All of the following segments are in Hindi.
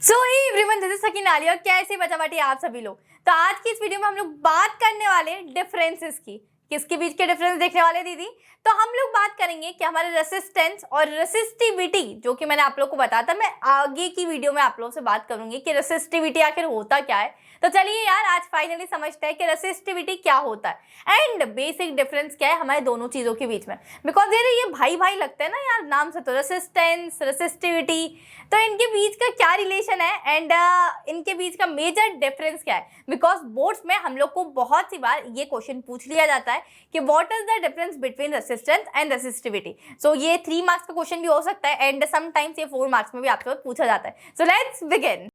सो एवरीवन, दिस इज सकीन आली और कैसे बचाबाटी आप सभी लोग। तो आज की इस वीडियो में हम लोग बात करने वाले हैं डिफरेंसेस की। किसके बीच के डिफरेंस देखने वाले दीदी? तो हम लोग बात करेंगे कि हमारे रेसिस्टेंस और रेसिस्टिविटी, जो कि मैंने आप लोग को बताया था, मैं आगे की वीडियो में आप लोगों से बात करूंगी कि रेसिस्टिविटी आखिर होता क्या है। तो चलिए यार, आज फाइनली समझते हैं कि रेसिस्टिविटी क्या होता है एंड बेसिक डिफरेंस क्या है हमारे दोनों चीजों के बीच में। बिकॉज ये भाई भाई लगते हैं ना यार नाम से, तो रेसिस्टेंस रेसिस्टिविटी, तो इनके बीच का क्या रिलेशन है एंड इनके बीच का मेजर डिफरेंस क्या है। बिकॉज बोर्ड्स में हम लोग को बहुत सी बार ये क्वेश्चन पूछ लिया जाता है कि what is the difference between resistance and resistivity. So ये 3 मार्क्स का क्वेश्चन भी हो सकता है एंड समटाइम्स ये 4 मार्क्स में भी आपसे पूछा जाता है। So let's begin.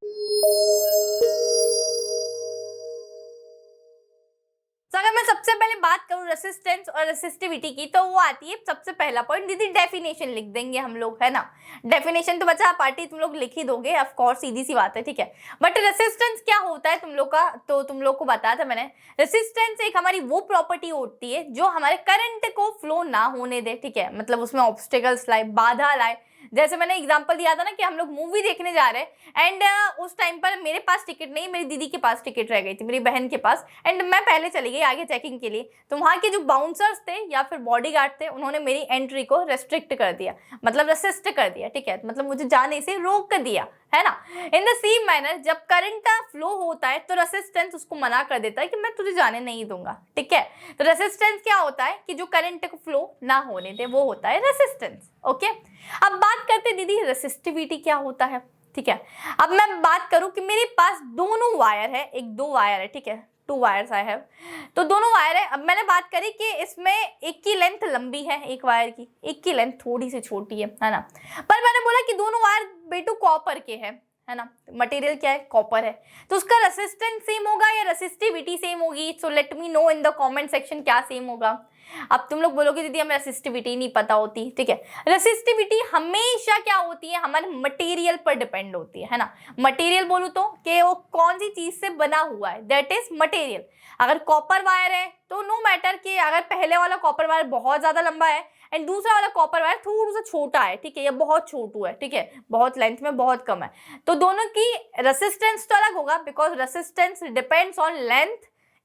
तो अगर मैं सबसे पहले बात करूं रेसिस्टेंस और रेसिस्टिविटी की, तो वो आती है सबसे पहला पॉइंट। दीदी डेफिनेशन लिख देंगे हम लोग, है ना। डेफिनेशन तो बचा पार्टी तुम लोग लिख ही दोगे, ऑफ कोर्स, सीधी सी बात है, ठीक है। बट रेसिस्टेंस क्या होता है तुम लोग का, तो तुम लोग को बताया था मैंने। रेसिस्टेंस एक हमारी वो प्रॉपर्टी होती है जो हमारे करंट को फ्लो ना होने दे, ठीक है। मतलब उसमें ऑब्स्टेकल्स लाए, बाधा लाए। जैसे मैंने एग्जांपल दिया था ना कि हम लोग मूवी देखने जा रहे हैं एंड उस टाइम पर मेरे पास टिकट नहीं, मेरी दीदी के पास टिकट रह गई थी, मेरी बहन के पास, एंड मैं पहले चली गई आगे चेकिंग के लिए। तो वहाँ के जो बाउंसर्स थे या फिर बॉडीगार्ड थे, उन्होंने मेरी एंट्री को रेस्ट्रिक्ट कर दिया, मतलब रेसिस्ट कर दिया, ठीक है। मतलब मुझे जाने से रोक दिया, है ना। इन द सेम मैनर जब करंट फ्लो होता है तो रेसिस्टेंस उसको मना कर देता है कि मैं तुझे जाने नहीं दूंगा, ठीक है। तो रेसिस्टेंस क्या होता है कि जो करंट को फ्लो ना होने दे, वो होता है रेसिस्टेंस। ओके, अब बात करते हैं दीदी रेसिस्टिविटी क्या होता है, ठीक है। अब मैं बात करूं कि मेरे पास दोनों वायर है, एक दो वायर है, ठीक है, 2 वायर्स आई हैव। तो दोनों वायर है। अब मैंने बात करी कि इसमें एक की लेंथ लंबी है, एक वायर की, एक की लेंथ थोड़ी सी छोटी है ना। पर मैंने बोला कि दोनों वायर बेटू कॉपर के है ना। मटेरियल क्या है? कॉपर है। तो उसका रेसिस्टेंस सेम होगा या रेसिस्टिविटी सेम होगी? So let me know in the comment section क्या सेम होगा। अब तुम लोग बोलोगे दीदी हमें रेसिस्टिविटी नहीं पता होती, ठीक है। रेसिस्टिविटी हमेशा क्या होती है? हमारे मटेरियल पर डिपेंड होती है ना। मटेरियल बोलूं तो कि वो कौन सी चीज से बना हुआ है, दैट इज मटेरियल। अगर कॉपर वायर है तो नो मैटर कि अगर पहले वाला कॉपर वायर बहुत ज्यादा लंबा है एंड दूसरा वाला कॉपर वायर थोड़ा सा छोटा है, ठीक है, या बहुत छोटू है, ठीक है, बहुत लेंथ में बहुत कम है, तो दोनों की रेसिस्टेंस तो अलग होगा। Because resistance depends on length,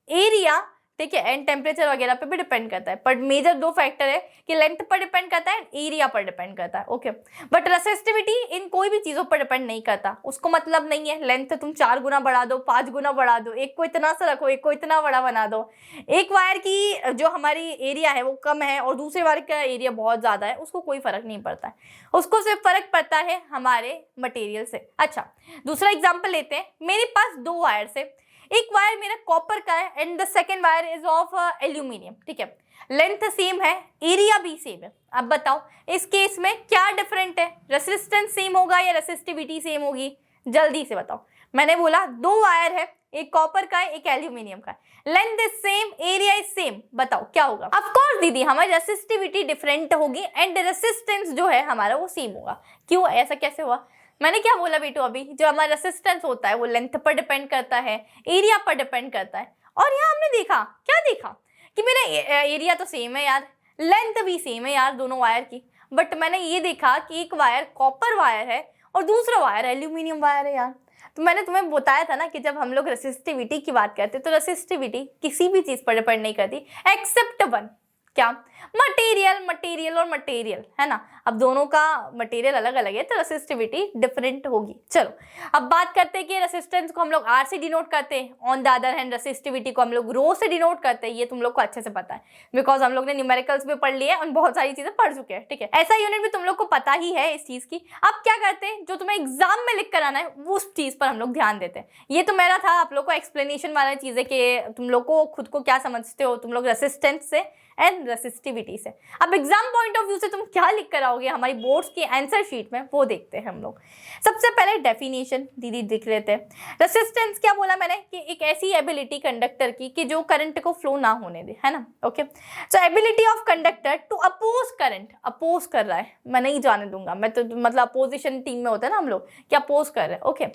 area, ठीक है, एंड टेम्परेचर वगैरह पे भी डिपेंड करता है। पर मेजर 2 फैक्टर है कि लेंथ पर डिपेंड करता है, एरिया पर डिपेंड करता है, ओके। बट रेसिस्टिविटी इन कोई भी चीजों पर डिपेंड नहीं करता। उसको मतलब नहीं है लेंथ तुम 4 गुना बढ़ा दो, 5 गुना बढ़ा दो, एक को इतना सा रखो, एक को इतना बड़ा बना दो। एक वायर की जो हमारी एरिया है वो कम है और दूसरे वायर का एरिया बहुत ज्यादा है, उसको कोई फर्क नहीं पड़ता है। उसको सिर्फ फर्क पड़ता है हमारे मटेरियल से। अच्छा, दूसरा एग्जाम्पल लेते हैं। मेरे पास 2 वायर है, एक वायर मेरा कॉपर का है and the second wire is of aluminium, ठीक है। लेंथ सेम है, एरिया भी सेम है। अब बताओ इस केस में क्या डिफरेंट है? रेसिस्टेंस सेम होगा या रेसिस्टिविटी सेम होगी? जल्दी से बताओ। मैंने बोला 2 वायर है, एक कॉपर का है, एक एल्यूमिनियम का है, length is same, area is same, बताओ क्या होगा? ऑफ कोर्स दीदी हमारी रेसिस्टिविटी डिफरेंट होगी एंड रेसिस्टेंस जो है हमारा वो सेम होगा। क्यों, ऐसा कैसे हुआ? मैंने क्या बोला बेटू अभी? जो हमारा रेसिस्टेंस होता है वो लेंथ पर डिपेंड करता है, एरिया पर डिपेंड करता है। और यहाँ हमने देखा, क्या देखा कि मेरा एरिया तो सेम है यार, लेंथ भी सेम है यार दोनों वायर की। बट मैंने ये देखा कि एक वायर कॉपर वायर है और दूसरा वायर एल्यूमिनियम वायर है यार। तो मैंने तुम्हें बताया था ना कि जब हम लोग रेसिस्टिविटी की बात करते हैं तो रेसिस्टिविटी किसी भी चीज पर डिपेंड नहीं करती एक्सेप्ट वन, क्या? मटेरियल, मटेरियल और मटेरियल, है ना। अब दोनों का मटेरियल अलग अलग है तो रेसिस्टिविटी डिफरेंट होगी। चलो अब बात करते हैं कि रेसिस्टेंस को हम लोग R से डिनोट करते हैं, on the other hand resistivity को हम लोग रो से डिनोट करते हैं। ये तुम लोग को अच्छे से पता है बिकॉज हम लोग ने न्यूमेरिकल्स भी पढ़ लिए और बहुत सारी चीजें पढ़ चुके हैं, ठीक है। ऐसा यूनिट भी तुम लोग को पता ही है इस चीज की। अब क्या करते हैं, जो तुम्हें एग्जाम में लिख कर आना है उस चीज पर हम लोग ध्यान देते हैं। ये तो मेरा था आप लोग को एक्सप्लेनेशन वाला चीज है कि तुम लोग को खुद को क्या समझते हो तुम लोग रेसिस्टेंस से एंड रेसिस्टिविटी से। अब एग्जाम पॉइंट ऑफ व्यू से तुम क्या लिख कर आओगे हमारी बोर्ड्स की आंसर शीट में, वो देखते हैं हम लोग। सबसे पहले डेफिनेशन दीदी दिख लेते हैं। रेसिस्टेंस क्या बोला मैंने कि एक ऐसी एबिलिटी कंडक्टर की कि जो करंट को फ्लो ना होने दे, है ना। Okay, so ability of conductor to oppose current, oppose कर रहा है, मैं नहीं जाने दूंगा, मैं तो मतलब अपोजिशन टीम में होता है ना हम लोग, क्या अपोज कर रहे हैं, ओके।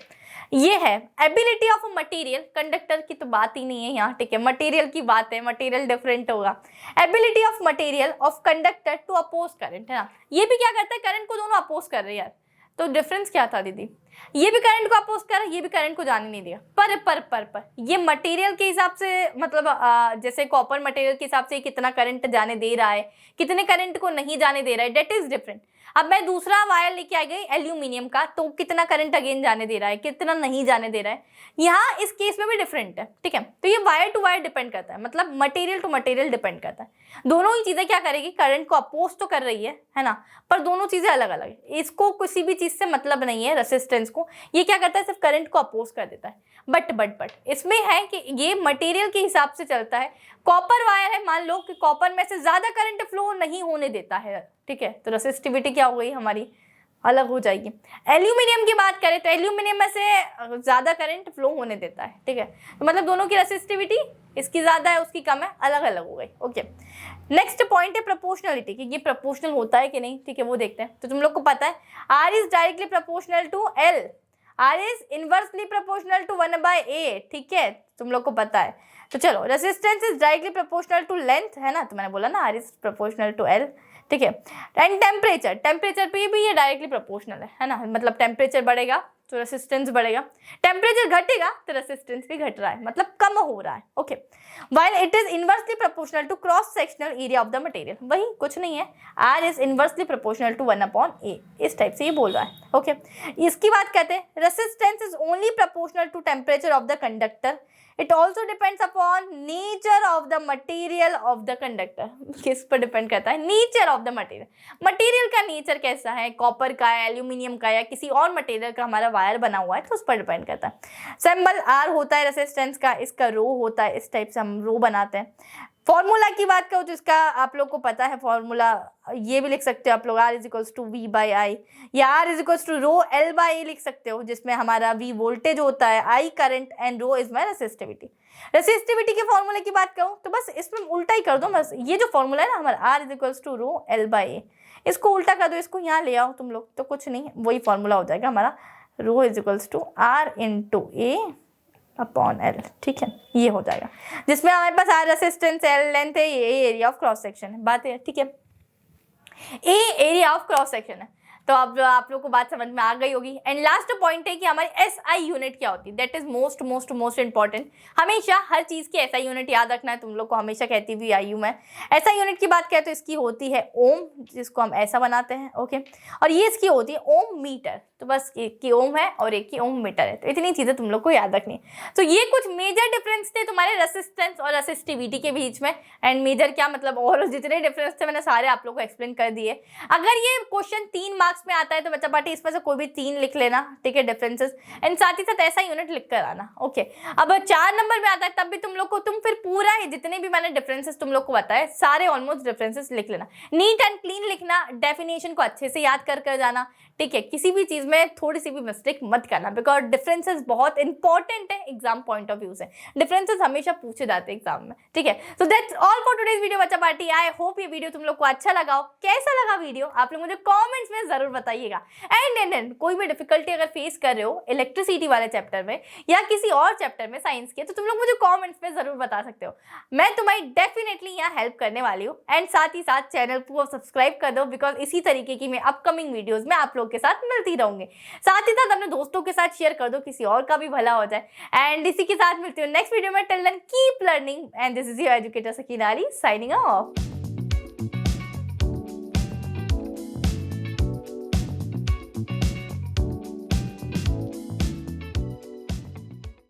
ये है एबिलिटी ऑफ मटेरियल, कंडक्टर की तो बात ही नहीं है यहाँ, ठीक है, मटेरियल की बात है, मटेरियल डिफरेंट होगा। Ability of material of conductor to oppose current, है ना। ये भी क्या करता है, करंट को दोनों अपोज कर रहे हैं यार। तो डिफरेंस क्या था दीदी? ये भी करंट को अपोज कर रहा है, ये भी करंट को जाने नहीं दिया। पर ये मटेरियल के हिसाब से, मतलब जैसे कॉपर मटेरियल के हिसाब से कितना करंट जाने दे रहा है, कितने करंट को नहीं जाने दे रहा है, डेट इज डिफरेंट। अब मैं दूसरा वायर लेके आ गई एल्यूमिनियम का, तो कितना करंट अगेन जाने दे रहा है, कितना नहीं जाने दे रहा है, यहाँ इस केस में भी डिफरेंट है, ठीक है। तो ये वायर टू वायर डिपेंड करता है, मतलब मटेरियल टू मटेरियल डिपेंड करता है। दोनों ही चीजें क्या करेगी, करंट को अपोज तो कर रही है ना, पर दोनों चीजें अलग अलग है। इसको किसी भी चीज से मतलब नहीं है, रेसिस्टेंस को, ये क्या करता है, सिर्फ करंट को अपोज कर देता है। बट इसमें है कि ये मटेरियल के हिसाब से चलता है। कॉपर वायर है, मान लो कि कॉपर में से ज्यादा करंट फ्लो नहीं होने देता है, ठीक है, तो रेसिस्टिविटी क्या हो गई हमारी, अलग हो जाएगी। एल्यूमिनियम की बात करें तो एल्यूमिनियम में से ज्यादा करंट फ्लो होने देता है, ठीक है, तो मतलब दोनों की रेसिस्टिविटी, इसकी ज्यादा है उसकी कम है, अलग अलग हो गई। ओके, नेक्स्ट पॉइंट है प्रोपोर्शनलिटी, कि ये प्रोपोर्शनल होता है कि नहीं, ठीक है, वो देखते हैं। तो तुम लोग को पता है R is directly proportional to L, R is inversely proportional to 1/a, ठीक है, तुम लोग को पता है। तो चलो, resistance is directly proportional to length, है ना, तो मैंने बोला ना R is proportional to L, ठीक है। एंड टेम्परेचर पे भी ये डायरेक्टली प्रोपोर्शनल है ना, मतलब टेम्परेचर बढ़ेगा तो रेसिस्टेंस बढ़ेगा, टेम्परेचर घटेगा तो रेसिस्टेंस भी घट रहा है, मतलब कम हो रहा है। Okay, while it is inversely proportional to cross sectional area of the material, वही कुछ नहीं है, R is inversely proportional to 1/a, इस टाइप से ये बोल रहा है। ओके, इसकी बात कहते हैं resistance is only proportional to temperature of the conductor, it also depends upon nature of the material of the conductor. किस पर डिपेंड करता है, nature of the material, material का नेचर कैसा है, कॉपर का है, एल्यूमिनियम का, या किसी और मटेरियल का हमारा वायर बना हुआ है, तो उस पर डिपेंड करता है। सिंबल आर होता है रेसिस्टेंस का, इसका रो होता है, इस टाइप से हम रो बनाते हैं। फॉर्मूला की बात करो तो इसका आप लोग को पता है फॉर्मूला, ये भी लिख सकते हो आप लोग, R is equals to V/I, या R is equals to rho L/A लिख सकते हो, जिसमें हमारा V वोल्टेज होता है, I current and rho is my resistivity. Resistivity के फॉर्मूले की बात करूँ तो बस इसमें उल्टा ही कर दो, बस ये जो फॉर्मूला है ना हमारा R is equals to rho L/A, इसको उल्टा कर दो, इसको यहाँ ले आओ तुम लोग, तो कुछ नहीं, वही फॉर्मूला हो जाएगा हमारा, रो इज इक्वल्स टू R/A/L, ठीक है, ये हो जाएगा, जिसमें हमारे पास R रेसिस्टेंस, L लेंथ है, ये एरिया ऑफ क्रॉस सेक्शन है, बात है, ठीक है, ए एरिया ऑफ क्रॉस सेक्शन है। तो अब आप लोग को बात समझ में आ गई होगी। एंड लास्ट पॉइंट है कि हमारी SI यूनिट क्या होती है, दैट इज मोस्ट इंपॉर्टेंट। हमेशा हर चीज की SI यूनिट याद रखना है, तुम लोग को हमेशा कहती हुई आई हूँ मैं। SI यूनिट की बात करें तो इसकी होती है ओम, जिसको हम ऐसा बनाते हैं, ओके, और ये इसकी होती है ओम मीटर, तो बस एक की ओम है और एक की ओम मीटर है, तो इतनी चीजें तुम लोग को याद रखनी है। तो ये कुछ मेजर डिफरेंस थे तुम्हारे रेसिस्टेंस और रेसिस्टिविटी के बीच में। एंड मेजर क्या मतलब, और जितने डिफरेंस थे मैंने सारे आप लोग को एक्सप्लेन कर दिए। अगर ये क्वेश्चन 3 मार्क्स में आता है तो बच्चा पार्टी इसमें से कोई भी 3 लिख लेना, ठीक है, डिफरेंसेस, एंड साथ ही साथ ऐसा यूनिट लिख कर आना। ओके, अब 4 नंबर में आता है तब भी तुम लोग को, तुम फिर पूरा ही जितने भी मैंने डिफरेंसेस तुम लोग को बताए सारे ऑलमोस्ट डिफरेंसेस लिख लेना, नीट एंड क्लीन लिखना, डेफिनेशन को अच्छे से याद कर जाना, ठीक है, किसी भी चीज में थोड़ी सी भी मिस्टेक मत करना, बिकॉज डिफरेंसेस बहुत इंपॉर्टेंट है एग्जाम पॉइंट ऑफ व्यू से, डिफरेंसेस हमेशा पूछे जाते हैं एग्जाम में, ठीक है। So that's all for today's video बच्चा पार्टी। आई होप ये वीडियो तुम लोग को अच्छा लगा हो। कैसा लगा वीडियो आप लोग मुझे कमेंट्स में जरूर बताइएगा। एंड कोई भी डिफिकल्टी अगर फेस कर रहे हो इलेक्ट्रिसिटी वाले चैप्टर में या किसी और चैप्टर में साइंस के, तो तुम लोग मुझे कमेंट्स में जरूर बता सकते हो, मैं तुम्हारी डेफिनेटली यहाँ हेल्प करने वाली हूँ। एंड साथ ही साथ चैनल को सब्सक्राइब कर दो, बिकॉज इसी तरीके की मैं अपकमिंग वीडियोज में आप लोग के साथ मिलती रहूंगी। साथ ही साथ अपने दोस्तों के साथ शेयर कर दो, किसी और का भी भला हो जाए। एंड इसी के साथ मिलती हूँ नेक्स्ट वीडियो में। Till then keep learning and this is your educator Sakina Ali signing of.